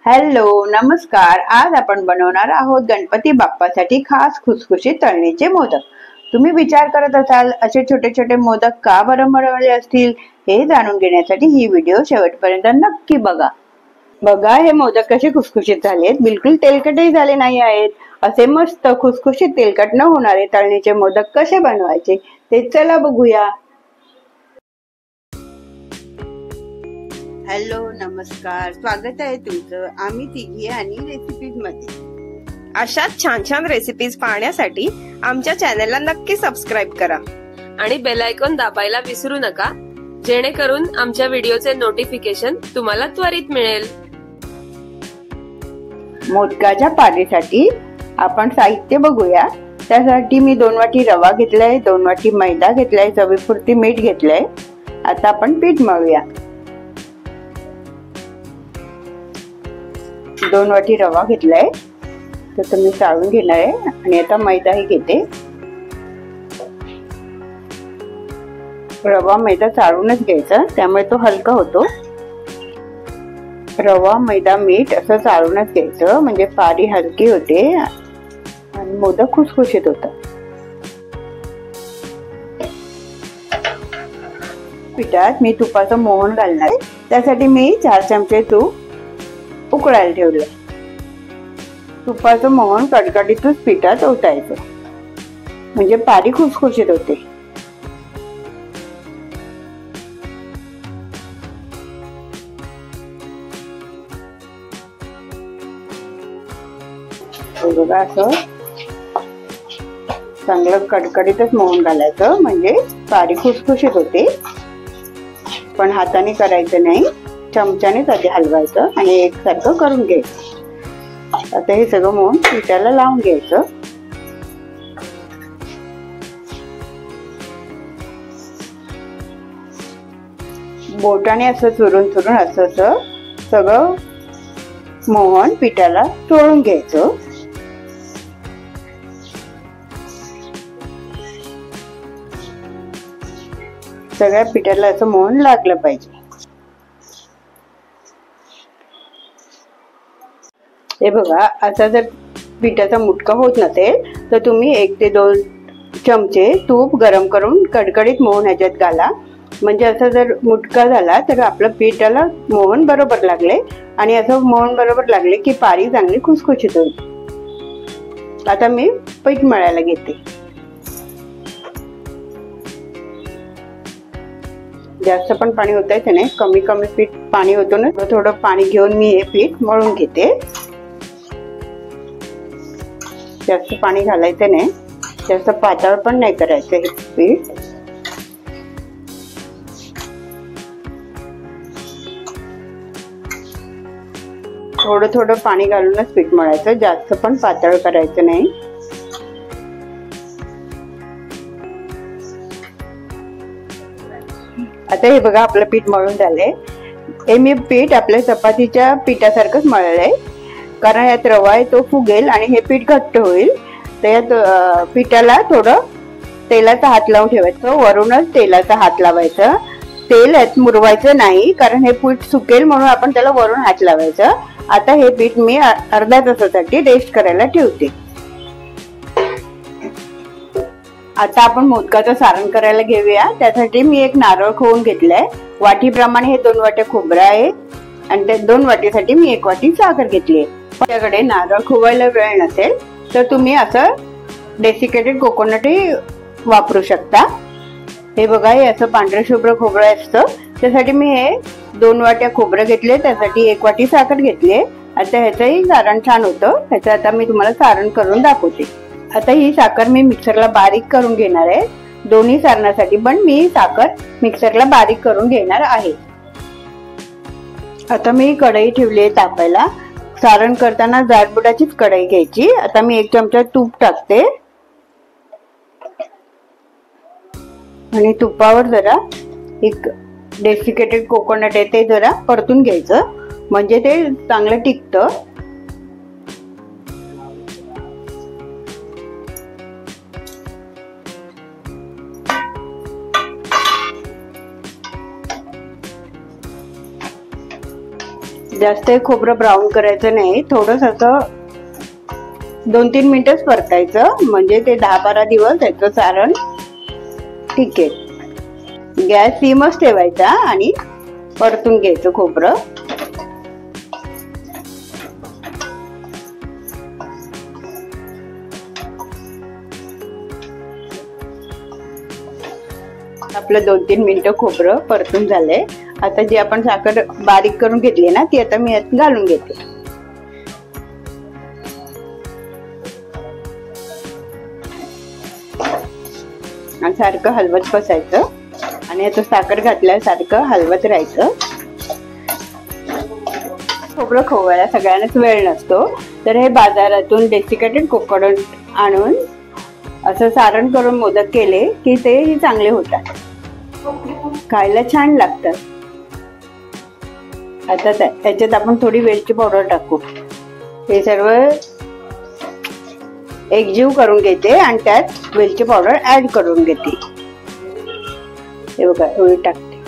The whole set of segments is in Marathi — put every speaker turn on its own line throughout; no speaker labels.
हॅलो नमस्कार। आज आपण बनवणार आहोत गणपती बाप्पासाठी खास खुसखुशीत तळणीचे मोदक। तुम्ही विचार करत असाल असे छोटे छोटे मोदक का बरं बनवले असतील, हे जाणून घेण्यासाठी ही व्हिडिओ शेवटपर्यंत नक्की बघा। बघा हे मोदक कसे खुसखुशीत झालेत, बिलकुल तेलकटही झाले नाही आहेत। असे मस्त खुसखुशीत तेलकट न होणारे तळणीचे मोदक कसे बनवायचे ते चला बघूया। हॅलो नमस्कार, स्वागत आहे तुमचं आम्ही तिघी आणि रेसिपीज मध्ये।
अशाच छान छान रेसिपीज पाहण्यासाठी आमच्या चॅनलला नक्की सबस्क्राइब करा
आणि बेल आयकॉन दाबायला विसरू नका, जेणेकरून आमच्या व्हिडिओचे नोटिफिकेशन तुम्हाला त्वरित मिळेल।
मोदकाच्या पारीसाठी आपण साहित्य बघूया। त्यासाठी मी 2 वाटी रवा घेतलाय, 2 वाटी मैदा घेतलाय, चवीपुरती मीठ घेतलंय। आता आपण पीठ मळूया। 2 वाटी रवा घेतलाय तर तुम्ही चाळून घेणार आहे आणि आता मैदाही घेते। रवा मैदा चाळूनच घ्यायचा, त्यामुळे तो हलका होतो। रवा मैदा मीठ असं चाळूनच घ्यायचं, म्हणजे पारी हलकी होते आणि मोदक खुसखुशीत होतात। पिठात मी तुपाचं मोहन घालणार आहे, त्यासाठी मी 4 चमचे तूप उकळायला ठेवलं। तुपाचं मोहन कडकडीतच पिठात ओतायचं, म्हणजे पारी खुसखुशीत होते। बघा असं चांगलं कडकडीतच मोहन घालायचं, म्हणजे पारी खुसखुशीत होते। पण हाताने करायचं नाही, चमच्यानेच आधी हलवायचं आणि एकसारखं करून घ्यायचं। आता हे सगळं मोहन पिठाला लावून घ्यायचं। बोटाने असं चुरून चुरून असं सगळं मोहन पिठाला चोळून घ्यायचं। सगळ्या पिठाला असं मोहन लागलं पाहिजे। हे बघा, असा जर पिठाचा मुटका होत नसेल तर तुम्ही 1 ते 2 चमचे तूप गरम करून कडकडीत मोहन ह्याच्यात घाला, म्हणजे असं जर मुटका झाला तर आपलं पिठाला मोहन बरोबर लागले आणि असं मोहन बरोबर लागले की पारी चांगली खुसखुशीत होईल। आता मी पीठ मळायला घेते। जास्त पण पाणी होतायचं नाही, कमी कमी पीठ पाणी होतं ना, थोडं पाणी घेऊन मी हे पीठ मळून घेते। जास्त पाणी घालायचं नाही, जास्त पातळ पण नाही करायचं हे पीठ। थोडं थोडं पाणी घालूनच पीठ मळायचं, जास्त पण पातळ करायचं नाही। आता हे बघा आपलं पीठ मळून झालंय। हे मी पीठ आपल्या चपातीच्या पिठासारखंच मळलंय, कारण यात रवा आहे तो फुगेल आणि हे पीठ घट्ट होईल। तर यात पिठाला थोडं तेलाचा हात लावून ठेवायचं, वरूनच तेलाचा हात लावायचा। तेल यात मुरवायचं नाही, कारण हे पीठ सुकेल म्हणून आपण त्याला वरून हात लावायचं। आता हे पीठ मी अर्ध्या तासासाठी रेस्ट करायला ठेवते। आता आपण मोदकाचं सारण करायला घेऊया। त्यासाठी मी 1 नारळ खवून घेतलाय, वाटीप्रमाणे हे 2 वाट्या खोबरं आहे आणि त्या 2 वाटीसाठी मी 1 वाटी साखर घेतली। तुमच्याकडे नारळ खवायला वेळ नसेल तर तुम्ही असं डेसिकेटेड कोकोनटही वापरू शकता। हे बघा, हे असं पांढरे शुभ्र खोबरं असतं, त्यासाठी मी हे 2 वाट्या खोबरं घेतले, त्यासाठी 1 वाटी साखर घेतली। आता ह्याचंही सारण छान होतं, ह्याचं आता मी तुम्हाला सारण करून दाखवते। आता ही साखर मी मिक्सरला बारीक करून घेणार आहे। दोन्ही सारणासाठी पण मी साखर मिक्सरला बारीक करून घेणार आहे। आता मी कढई ठेवली आहे तापायला। सारण करताना जाडबुडाचीच कढई घ्यायची। आता मी 1 चमचा तूप टाकते आणि तुपावर जरा एक डेसिकेटेड कोकोनट आहे ते जरा परतून घ्यायचं, म्हणजे ते चांगलं टिकतं। जास्त खोबरं ब्राऊन करायचं नाही, थोडंसं असं 2-3 मिनिटच परतायचं, म्हणजे ते 10-12 दिवस त्याचं सारण टिकेल. गॅस सिमच ठेवायचा आणि परतून घ्यायचं खोबरं. आपलं 2-3 मिनिटं खोबरं परतून झालंय. आता जी आपण साखर बारीक करून घेतली ना, ती आता मी यात घालून घेते. आणि सारखं हलवत बसायचं आणि आता साखर घातल्यासारखं हलवत राहायचं. खोबरं खवायला सगळ्यांनाच वेळ नसतो, तर हे बाजारातून डेसिकेटेड कोकोनट आणून असं सारण करून मोदक केले की तेही चांगले होतात, खायला छान लागतात. आता त्याच्यात आपण थोडी वेलची पावडर टाकू. हे सर्व एकजीव करून घेते आणि त्यात वेलची पावडर ऍड करून घेते. हे बघा एवढी टाकते.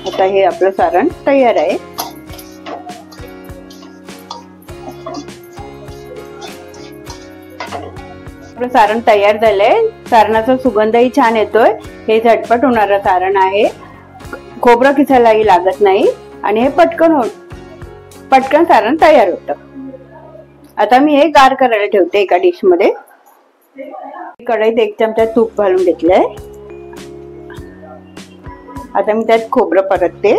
आता हे आपलं सारण तयार आहे. आपलं सारण तयार झालंय. सारणाचा सुगंधही छान येतोय. हे झटपट होणारं सारण आहे, खोबरं किसायलाही लागत नाही आणि हे पटकन सारण तयार होतं. आता मी हे गार करायला ठेवते एका डिश मध्ये. कढईत 1 चमचा तूप घालून घेतलंय. आता मी त्यात खोबरं परतते.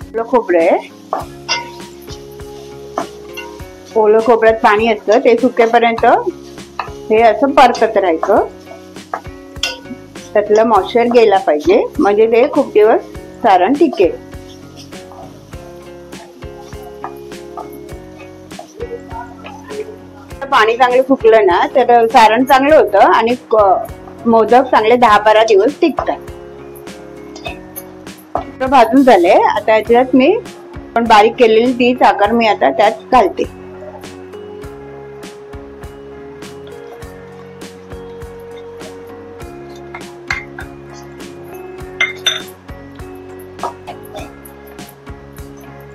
आपलं खोबरं आहे. ओलं खोबऱ्यात पाणी असतं, ते सुकेपर्यंत हे असं परतत राहायचं. त्यातलं मॉइश्चर गेला पाहिजे, म्हणजे ते खूप दिवस सारण टिकेल. पाणी चांगलं फुकलं ना तर सारण चांगलं होतं आणि मोदक चांगले 10-12 दिवस टिकतात. भाजून झाले. आता याच्यात मी पण बारीक केलेली ती साखर मी आता त्यात घालते.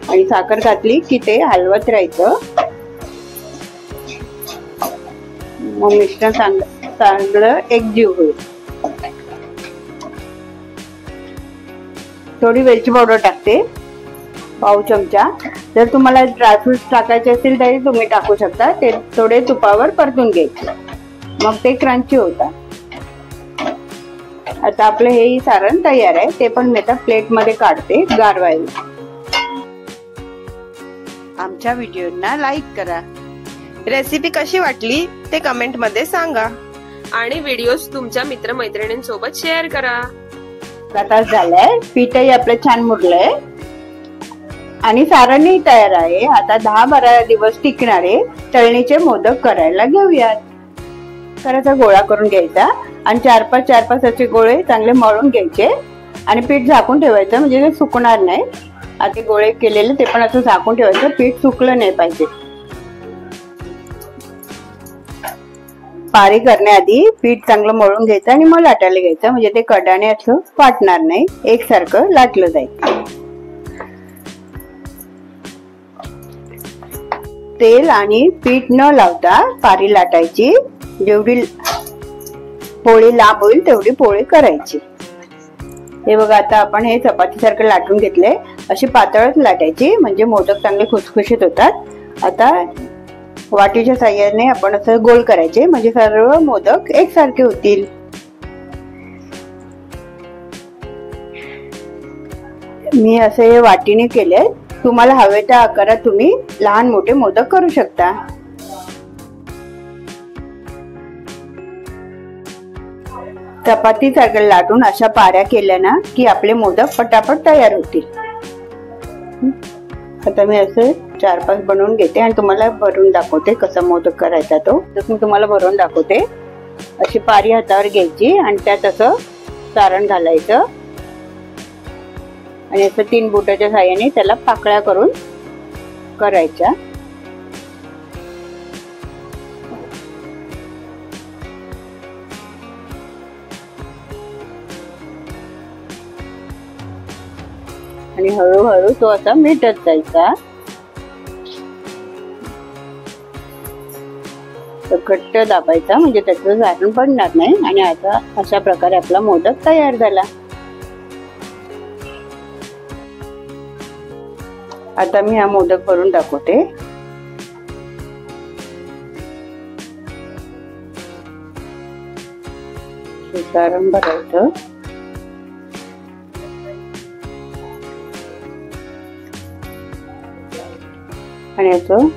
आणि साखर घातली की ते हलवत राहायचं. मग मिश्रण चांगलं एकजीव होईल. थोडी वेलची पावडर टाकते, पाव चमचा. जर तुम्हाला ड्रायफ्रुट्स टाकायचे असतील तरी तुम्ही टाकू शकता. ते थोडे तुपावर परतून घ्यायचे, मग ते क्रंची होतात. आता आपलं हे सारण तयार आहे. ते पण मी आता प्लेट मध्ये काढते गार व्हायला. आमच्या व्हिडिओना लाईक करा.
रेसिपी कशी वाटली ते कमेंट मध्ये सांगा
आणि व्हिडिओज तुमच्या मित्रमैत्रिणींसोबत शेअर करा.
आता झालंय. पीठही आपलं छान मुरलंय आणि सारणही तयार आहे. आता 10-12 दिवस टिकणारे तळणीचे मोदक करायला घेऊयात. करायचा गोळा करून घ्यायचा आणि 4-5 असे गोळे चांगले मळून घ्यायचे आणि पीठ झाकून ठेवायचं, म्हणजे ते सुकणार नाही. आता गोळे केलेले ते पण असं झाकून ठेवायचं, पीठ सुकलं नाही पाहिजे. पारी करण्याआधी पीठ चांगलं मळून घ्यायचं आणि मग लाटायला घ्यायचं, म्हणजे ते कडाने असं फाटणार नाही, एकसारखं लाटलं जाईल. तेल आणि पीठ न लावता पारी लाटायची. जेवढी पोळी लांब होईल तेवढी पोळी करायची. हे बघा आता आपण हे चपाती सारखं लाटून घेतलंय. अशी पातळच लाटायची, म्हणजे मोदक चांगले खुसखुशीत होतात. आता वाटीच्या साह्याने आपण असं गोल करायचे, म्हणजे सर्व मोदक एकसारखे होतील. मी असे वाटीने केले. तुम्हाला हवे त्या आकारात तुम्ही लहान मोठे मोदक करू शकता. चपाती सारखं लाटून अशा पाऱ्या केल्या ना की आपले मोदक पटापट तयार होतील. आता मी असे 4-5 बनवून घेते आणि तुम्हाला भरून दाखवते कसा मोदक करायचा तो. तर मी तुम्हाला भरून दाखवते. अशी पारी हातावर घ्यायची आणि त्यात असं सारण घालायचं आणि असं 3 बोटाच्या साहाय्याने त्याला पाकळ्या करून करायच्या. आणि हळूहळू तो असा मिटत जायचा. घट्ट दाबायचा म्हणजे त्याचं सारण पडणार नाही. आणि आता अशा प्रकारे आपला मोदक तयार झाला. आता मी हा मोदक भरून दाखवते. सारण भरायचं आणि असं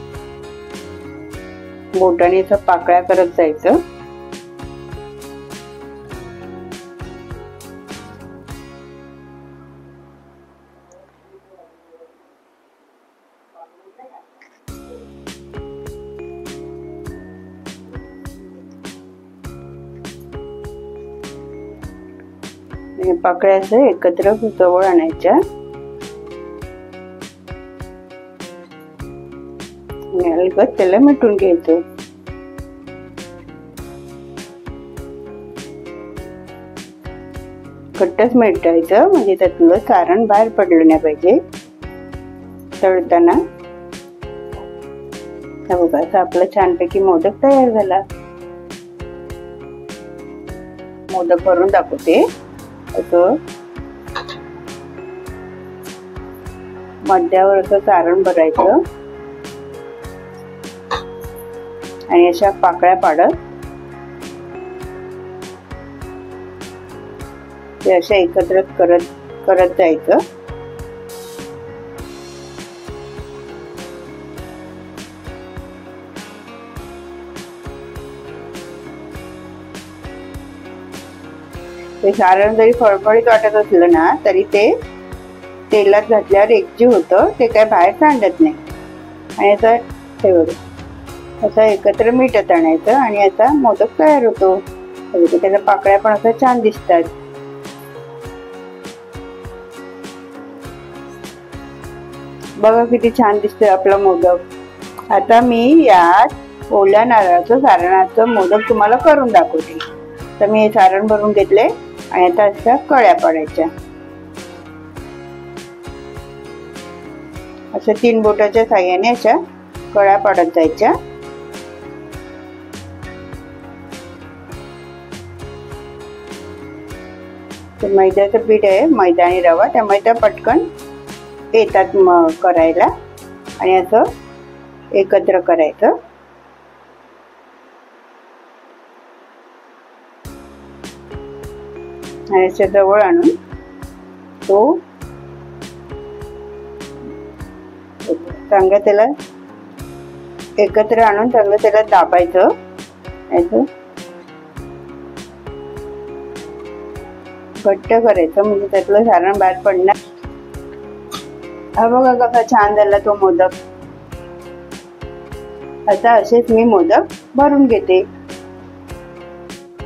बोटाने पाकळ्या करत जायचं. पाकळ्या असं एकत्र जवळ आणायच्या आणि अलगद त्याला मिटून घ्यायचं. घट्टच मिटायचं म्हणजे त्यातलं सारण बाहेर पडलं नाही पाहिजे. तळताना बघा असं आपला छानपैकी मोदक तयार झाला. मोदक भरून दाखवते. असं मध्यावर असं सारण भरायचं आणि अशा पाकळ्या पाडत ते अशा एकत्र करत जायचं. ते सारण जरी फळफळीत वाटत असलं ना तरी ते तेलात घातल्यावर एकजीव होतं. ते काय बाहेर सांडत नाही. आणि आता ठेवलं असं एकत्र मिठत आणायचं आणि आता मोदक तयार होतो. त्याला पाकळ्या पण असं छान दिसतात. बघा किती छान दिसतोय आपला मोदक. आता मी यात ओल्या नारळाचं सारणाचं मोदक तुम्हाला करून दाखवते. तर मी हे सारण भरून घेतले आणि आता अशा कळ्या पाडायच्या. असं 3 बोटाच्या साह्याने अशा कळ्या पाडत जायच्या. मैद्याचं पीठ आहे, मैदा आणि रवा, त्यामुळे त्या पटकन येतात करायला. आणि असं एकत्र करायचं. आणि अशा जवळ आणून तो चांगलं त्याला एकत्र आणून चांगलं त्याला दाबायचं. असं घट्ट करायचं म्हणजे त्यातलं सारण बाहेर पडणार. हा बघा कसा छान झाला तो मोदक. आता असेच मी मोदक भरून घेते.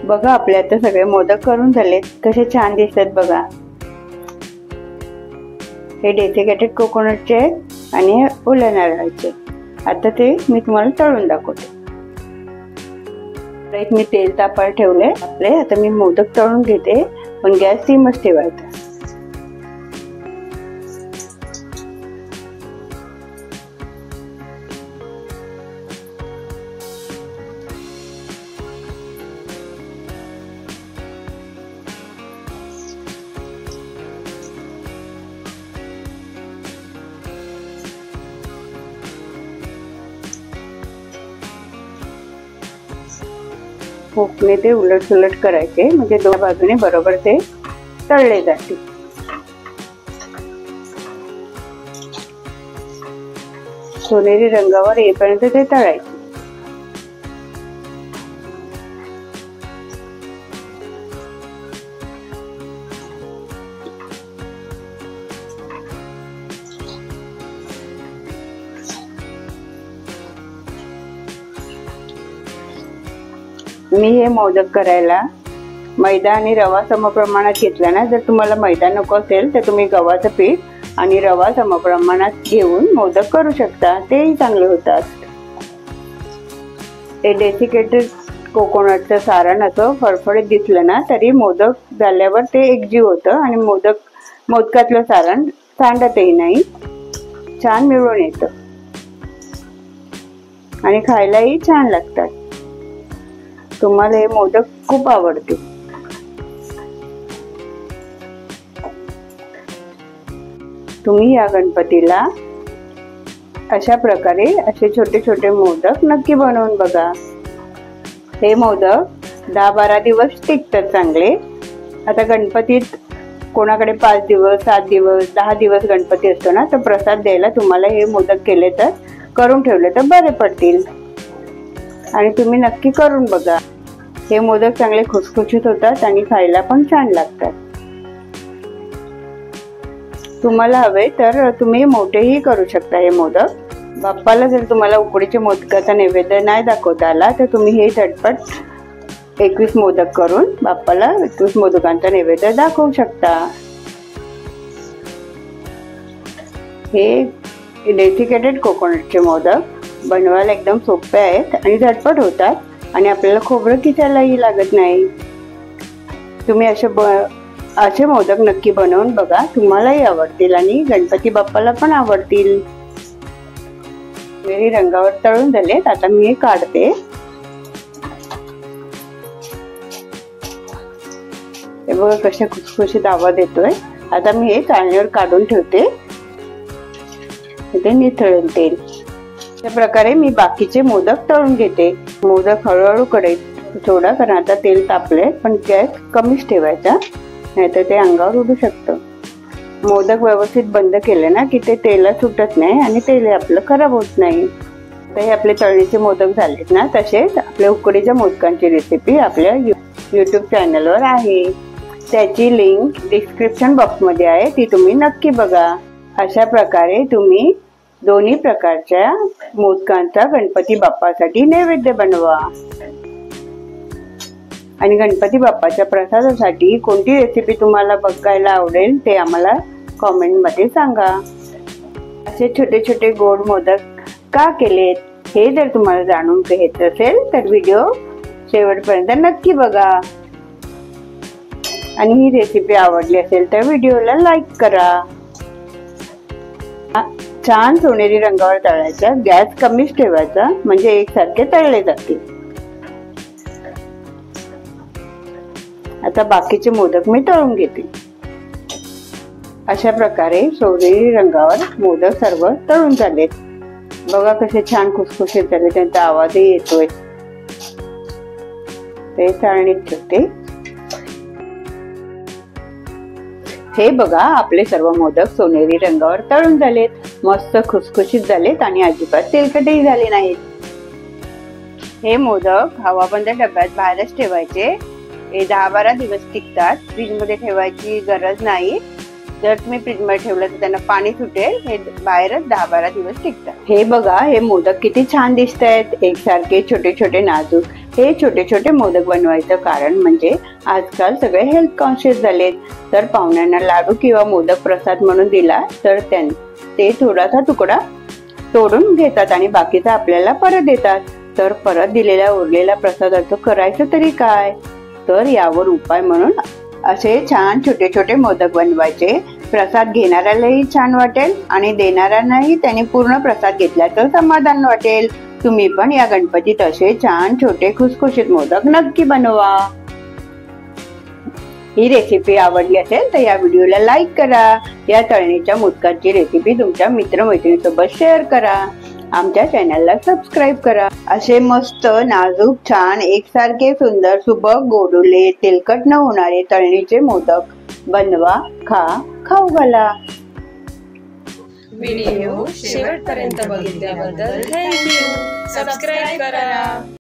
बघा आपले आता सगळे मोदक करून झालेत. कसे छान दिसतात बघा. हे डेसिकेटेड कोकोनटचे आहेत आणि ओल्या नारळाचे. आता ते मी तुम्हाला तळून दाखवते. मी तेल तापायला ठेवले आपले. आता मी मोदक तळून घेते पण गॅस सिमच ठेवायचा. हुकने ते उलट सुलट करायचे म्हणजे दोन बाजूने बरोबर ते तळले जातील. सोनेरी रंगावर येईपर्यंत ते तळायचे. मी हे मोदक करायला मैदा आणि रवा समप्रमाणात घेतला ना. जर तुम्हाला मैदा नको असेल तर तुम्ही गव्हाचं पीठ आणि रवा समप्रमाणात घेऊन मोदक करू शकता. तेही चांगले होतात. हे डेसिकेटेड कोकोनटचं सारण असं फळफळीत दिसलं ना तरी मोदक झाल्यावर ते एकजीव होतं आणि मोदकातलं सारण सांडतही नाही, छान मिळून येतं आणि खायलाही छान लागतात. तुम्हाला हे मोदक खूप आवडते. तुम्ही या गणपतीला अशा प्रकारे असे छोटे छोटे मोदक नक्की बनवून बघा. हे मोदक 10-12 दिवस टिकतात चांगले. आता गणपतीत कोणाकडे 5 दिवस, 7 दिवस, 10 दिवस गणपती असतो ना, तर प्रसाद द्यायला तुम्हाला हे मोदक केले तर, करून ठेवले तर बरे पडतील. आणि तुम्ही नक्की करून बघा. हे मोदक चांगले खुसखुशीत होतात आणि खायला पण छान लागतात. तुम्हाला हवे तर तुम्ही मोठेही करू शकता हे मोदक. बाप्पाला जर तुम्हाला उकडीचे मोदकाचा नैवेद्य नाही दाखवता आला तर तुम्ही हे झटपट 21 मोदक करून बाप्पाला 21 मोदकांचा नैवेद्य दाखवू शकता. हे डेसिकेटेड कोकोनटचे मोदक बनवायला एकदम सोपे आहेत आणि झटपट होतात आणि आपल्याला खोबरं किसायलाही लागत नाही. तुम्ही असे मोदक नक्की बनवून बघा. तुम्हालाही आवडतील आणि गणपती बाप्पाला पण आवडतील. मेरी रंगावर तळून झालेत. आता मी हे काढते. हे बघा कशा खुसखुशीत आवाज येतोय. आता मी हे चाळणीवर काढून ठेवते. इथे निथळेल तेल. अशा प्रकारे मी बाकीचे मोदक तळून घेते. मोदक हळूहळू कढईत सोडा, कारण आता तेल तापले, पण गॅस कमीच ठेवायचा, नाहीतर ते अंगावर उडू शकतं. मोदक व्यवस्थित बंद केले ना की ते तेला सुटत नाही आणि तेल आपलं खराब होत नाही. तर हे आपले तळणीचे मोदक झालेत ना, तसेच आपल्या उकडीच्या मोदकांची रेसिपी आपल्या YouTube चॅनलवर आहे. त्याची लिंक डिस्क्रिप्शन बॉक्समध्ये आहे, ती तुम्ही नक्की बघा. अशा प्रकारे तुम्ही दोन्ही प्रकारच्या मोदकांचा गणपती बाप्पासाठी नैवेद्य बनवा. आणि गणपती बाप्पाच्या प्रसादासाठी कोणती रेसिपी तुम्हाला बघायला आवडेल ते आम्हाला कॉमेंटमध्ये सांगा. असे छोटे छोटे गोड मोदक का केलेत हे जर तुम्हाला जाणून घ्यायचं असेल तर व्हिडिओ शेवटपर्यंत नक्की बघा. आणि ही रेसिपी आवडली असेल तर व्हिडिओला लाईक करा. छान सोनेरी रंगावर तळायचा. गॅस कमीच ठेवायचा म्हणजे एकसारखे तळले जातील. आता बाकीचे मोदक मी तळून घेते. अशा प्रकारे सोनेरी रंगावर मोदक सर्व तळून झालेत. बघा कसे छान खुसखुशीत झाले. त्यांचा आवाजही येतोय. ते चाळणीत ठेवते. हे बघा आपले सर्व मोदक सोनेरी रंगावर तळून झालेत. मस्त खुसखुशीत झालेत आणि अजिबात तेलकटही झाले नाहीत. हे मोदक हवाबंद डब्यात बाहेरच ठेवायचे. हे 10-12 दिवस टिकतात. फ्रीजमध्ये ठेवायची गरज नाही. जर तुम्ही फ्रीजमध्ये ठेवलं तर त्यांना पाणी सुटेल. हे बाहेरच 10-12 दिवस टिकतात. हे बघा हे मोदक किती छान दिसत आहेत. एकसारखे छोटे छोटे नाजूक. हे छोटे छोटे मोदक बनवायचं कारण म्हणजे आजकाल सगळे हेल्थ कॉन्शियस झालेत. तर पाहुण्यांना लाडू किंवा मोदक प्रसाद म्हणून दिला तर ते थोडासा तुकडा तोडून घेतात आणि बाकीचा आपल्याला परत देतात. तर परत दिलेल्या उरलेल्या प्रसादाचं करायचं तरी काय? तर यावर उपाय म्हणून असे छान छोटे छोटे मोदक बनवायचे. प्रसाद घेणाऱ्यालाही छान वाटेल आणि देणाऱ्यांनाही त्यांनी पूर्ण प्रसाद घेतल्याचं समाधान वाटेल. तुम्ही पण या गणपतीत असे छान छोटे खुसखुशीत मोदक नक्की बनवा. ही रेसिपी आवडली असेल तर या व्हिडिओला लाईक करा. या तळणीच्या मोदकाची रेसिपी तुमच्या मित्रमैत्रिणींसोबत शेअर करा. आमच्या चॅनलला सबस्क्राईब करा. असे मस्त नाजूक छान एकसारखे सुंदर सुबक गोडुले तेलकट न होणारे तळणीचे मोदक बनवा, खा, खाऊ घाला.
व्हिडिओ शेवटपर्यंत बघितल्याबद्दल थँक्यू. सबस्क्राईब करा.